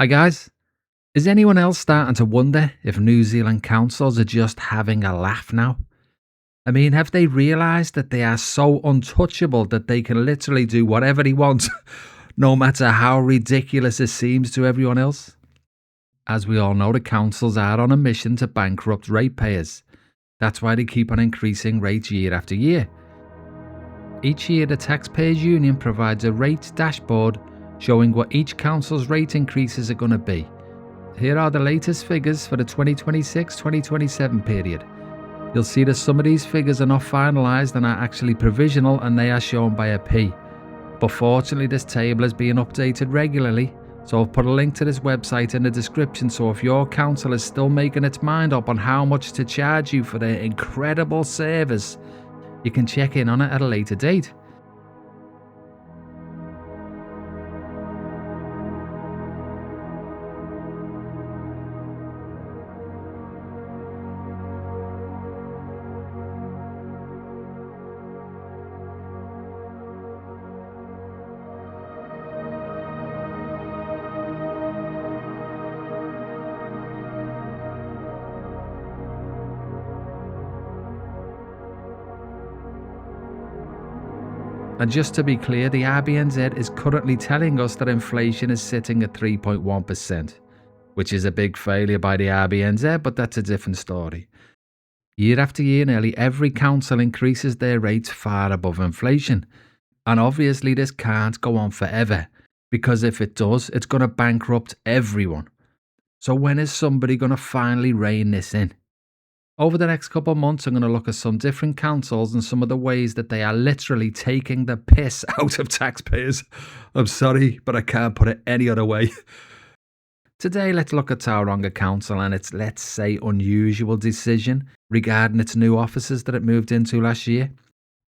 Hi guys, is anyone else starting to wonder if New Zealand councils are just having a laugh now? I mean, have they realised that they are so untouchable that they can literally do whatever they want, no matter how ridiculous it seems to everyone else? As we all know, the councils are on a mission to bankrupt ratepayers. That's why they keep on increasing rates year after year. Each year, the Taxpayers Union provides a rates dashboard showing what each council's rate increases are going to be. Here are the latest figures for the 2026-2027 period. You'll see that some of these figures are not finalised and are actually provisional, and they are shown by a P. But fortunately, this table is being updated regularly, so I've put a link to this website in the description, so if your council is still making its mind up on how much to charge you for their incredible service, you can check in on it at a later date. And just to be clear, the RBNZ is currently telling us that inflation is sitting at 3.1%, which is a big failure by the RBNZ, but that's a different story. Year after year, nearly every council increases their rates far above inflation. And obviously this can't go on forever, because if it does, it's going to bankrupt everyone. So when is somebody going to finally rein this in? Over the next couple of months, I'm going to look at some different councils and some of the ways that they are literally taking the piss out of taxpayers. I'm sorry, but I can't put it any other way. Today, let's look at Tauranga Council and its, let's say, unusual decision regarding its new offices that it moved into last year.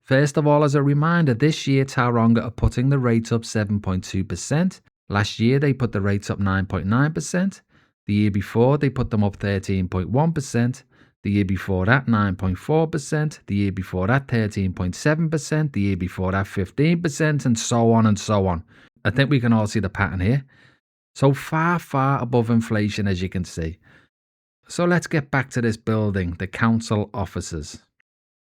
First of all, as a reminder, this year Tauranga are putting the rates up 7.2%. Last year, they put the rates up 9.9%. The year before, they put them up 13.1%. The year before that, 9.4%. The year before that, 13.7%. The year before that, 15%, and so on and so on. I think we can all see the pattern here. So far, far above inflation, as you can see. So let's get back to this building, the council offices.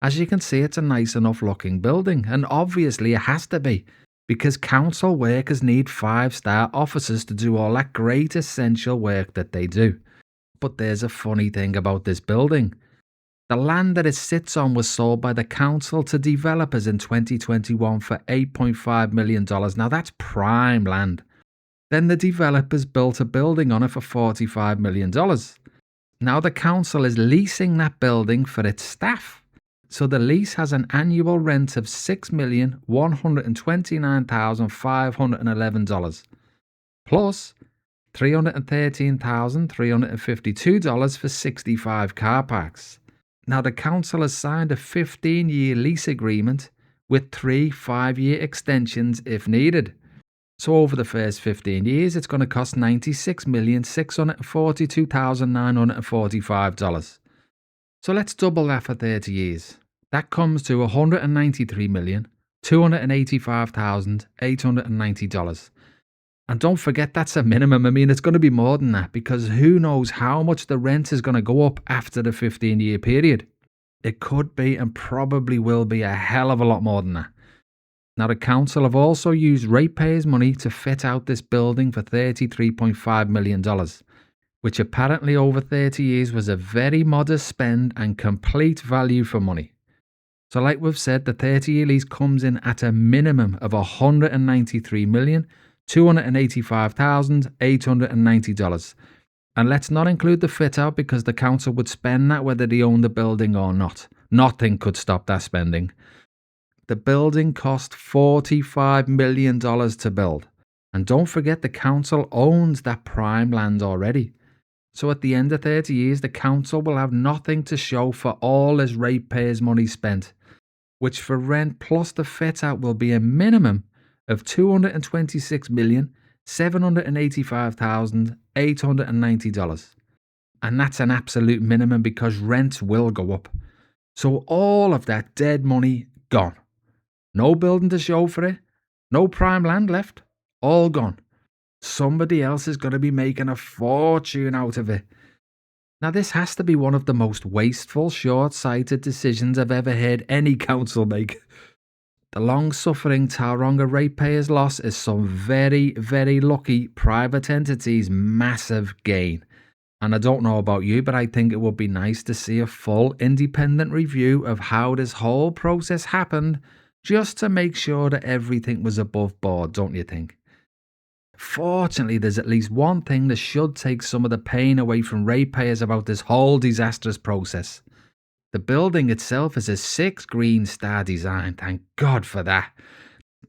As you can see, it's a nice enough looking building, and obviously it has to be, because council workers need 5-star officers to do all that great essential work that they do. But there's a funny thing about this building. The land that it sits on was sold by the council to developers in 2021 for $8.5 million. Now that's prime land. Then the developers built a building on it for $45 million. Now the council is leasing that building for its staff. So the lease has an annual rent of $6,129,511 plus $313,352 for 65 car parks. Now the council has signed a 15-year lease agreement with 3 5-year extensions if needed. So over the first 15 years, it's going to cost $96,642,945. So let's double that for 30 years. That comes to $193,285,890. And don't forget, that's a minimum. I mean, it's going to be more than that, because who knows how much the rent is going to go up after the 15-year period. It could be and probably will be a hell of a lot more than that. Now, the council have also used ratepayers' money to fit out this building for $33.5 million, which apparently over 30 years was a very modest spend and complete value for money. So like we've said, the 30-year lease comes in at a minimum of $193,285,890. And let's not include the fit out, because the council would spend that whether they own the building or not. Nothing could stop that spending. The building cost $45 million to build. And don't forget, the council owns that prime land already. So at the end of 30 years, the council will have nothing to show for all this ratepayers' money spent, which for rent plus the fit out will be a minimum of $226,785,890. And that's an absolute minimum, because rents will go up. So all of that dead money gone. No building to show for it. No prime land left. All gone. Somebody else is going to be making a fortune out of it. Now, this has to be one of the most wasteful, short-sighted decisions I've ever heard any council make. The long-suffering Tauranga ratepayers' loss is some very, very lucky private entity's massive gain. And I don't know about you, but I think it would be nice to see a full independent review of how this whole process happened, just to make sure that everything was above board, don't you think? Fortunately, there's at least one thing that should take some of the pain away from ratepayers about this whole disastrous process. The building itself is a 6 green star design, thank God for that.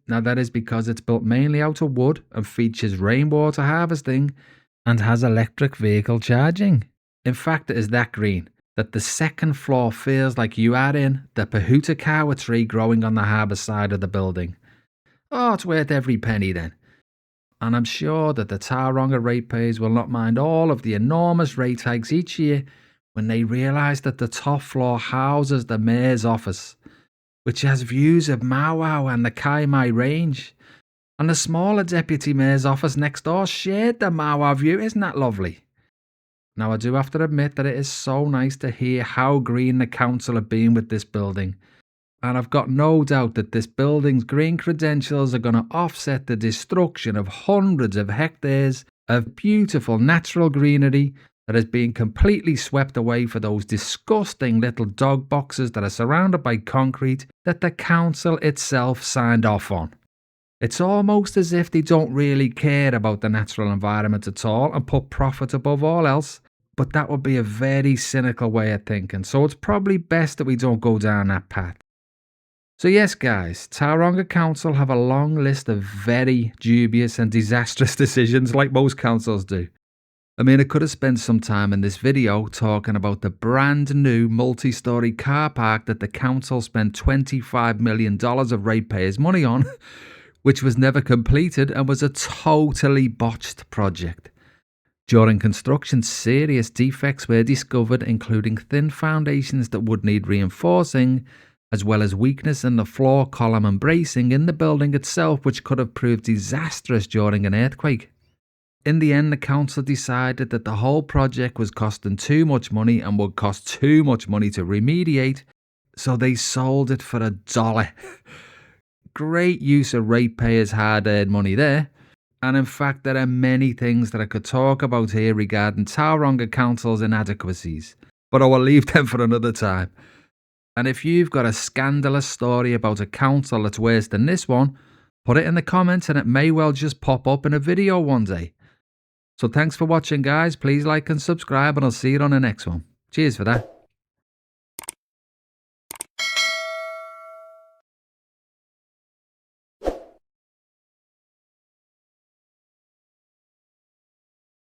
Now that is because it's built mainly out of wood and features rainwater harvesting and has electric vehicle charging. In fact, it is that green that the second floor feels like you are in the Pahutakawa tree growing on the harbour side of the building. Oh, it's worth every penny then. And I'm sure that the Tauranga ratepayers will not mind all of the enormous rate hikes each year when they realise that the top floor houses the mayor's office, which has views of Mawau and the Kaimai Range. And the smaller deputy mayor's office next door shared the Mawau view. Isn't that lovely? Now, I do have to admit that it is so nice to hear how green the council have been with this building. And I've got no doubt that this building's green credentials are going to offset the destruction of hundreds of hectares of beautiful natural greenery that is being completely swept away for those disgusting little dog boxes that are surrounded by concrete that the council itself signed off on. It's almost as if they don't really care about the natural environment at all and put profit above all else, but that would be a very cynical way of thinking, so it's probably best that we don't go down that path. So yes guys, Tauranga Council have a long list of very dubious and disastrous decisions like most councils do. I mean, I could have spent some time in this video talking about the brand new multi-storey car park that the council spent $25 million of ratepayers' money on, which was never completed and was a totally botched project. During construction, serious defects were discovered, including thin foundations that would need reinforcing, as well as weakness in the floor column and bracing in the building itself, which could have proved disastrous during an earthquake. In the end, the council decided that the whole project was costing too much money and would cost too much money to remediate, so they sold it for $1. Great use of ratepayers' hard-earned money there. And in fact, there are many things that I could talk about here regarding Tauranga Council's inadequacies, but I will leave them for another time. And if you've got a scandalous story about a council that's worse than this one, put it in the comments and it may well just pop up in a video one day. So thanks for watching guys, please like and subscribe and I'll see you on the next one. Cheers for that.